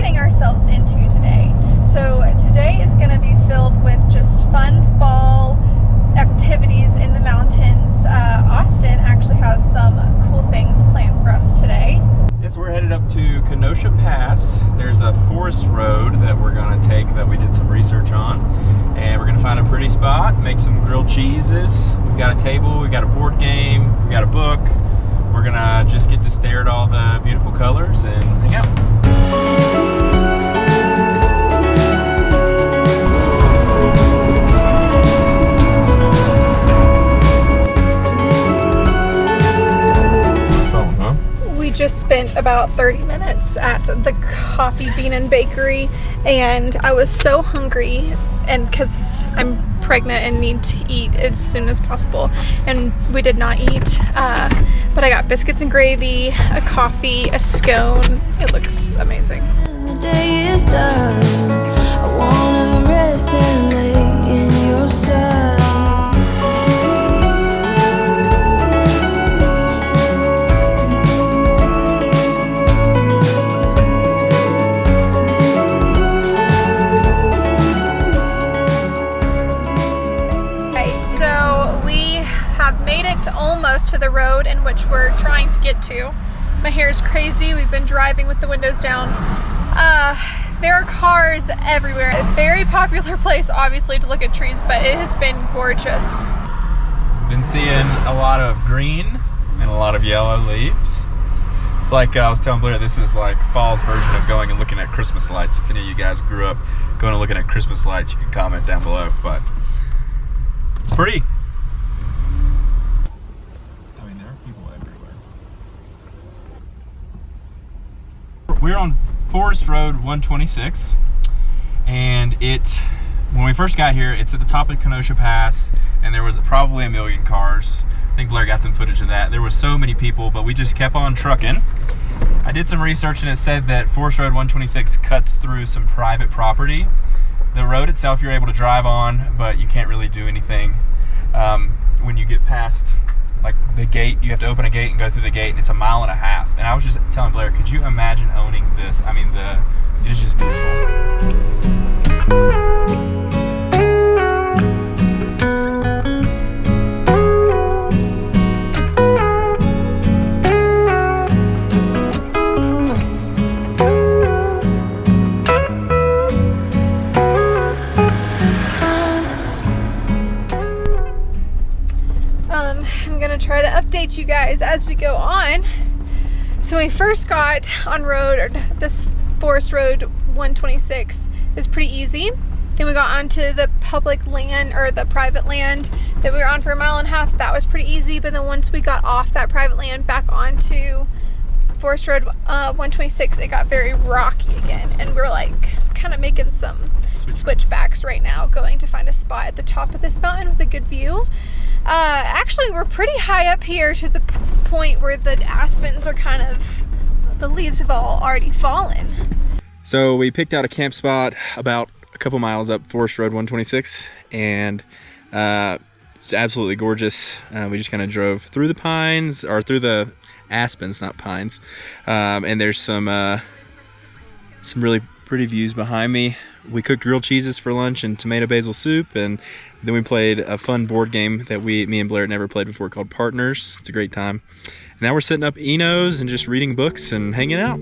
getting ourselves into today. So today is going to be filled with just fun fall activities in the mountains. Austin actually has some cool things planned for us today. Yes, we're headed up to Kenosha Pass. There's a forest road that we're going to take that we did some research on. And we're going to find a pretty spot, make some grilled cheeses. We've got a table, we've got a board game, we've got a book. We're going to just get to stare at all the beautiful colors and hang out. Just spent about 30 minutes at the Coffee Bean and Bakery, and I was so hungry, and because I'm pregnant and need to eat as soon as possible, and we did not eat, but I got biscuits and gravy, a coffee, a scone. It looks amazing. The day is done. I wanna rest and lay in your side. Almost to the road in which we're trying to get to. My hair is crazy. We've been driving with the windows down. There are cars everywhere. A very popular place, obviously, to look at trees, but it has been gorgeous. Been seeing a lot of green and a lot of yellow leaves. It's like I was telling Blair, this is like fall's version of going and looking at Christmas lights. If any of you guys grew up going and looking at Christmas lights, you can comment down below, but it's pretty. We're on Forest Road 126, and when we first got here, it's at the top of Kenosha Pass, and there was probably a million cars. I think Blair got some footage of that. There was so many people, but we just kept on trucking. I did some research, and it said that Forest Road 126 cuts through some private property. The road itself you're able to drive on, but you can't really do anything. When you get past like the gate, you have to open a gate and go through the gate, and it's 1.5 miles. And I was just telling Blair, could you imagine owning this? I mean, it is just beautiful. I'm gonna try to update you guys as we go on. So when we first got on this Forest Road 126, it was pretty easy. Then we got onto the public land, or the private land that we were on for 1.5 miles. That was pretty easy. But then once we got off that private land back onto Forest Road 126, it got very rocky again, and we're like kind of making some switchbacks right now, going to find a spot at the top of this mountain with a good view. Actually, we're pretty high up here to the point where the aspens are the leaves have all already fallen. So we picked out a camp spot about a couple miles up Forest Road 126, and it's absolutely gorgeous. We just kind of drove through the pines, or through the aspens, not pines, and there's some really pretty views behind me. We cooked grilled cheeses for lunch and tomato basil soup, and then we played a fun board game that me and Blair had never played before called Partners. It's a great time. And now we're setting up Enos and just reading books and hanging out.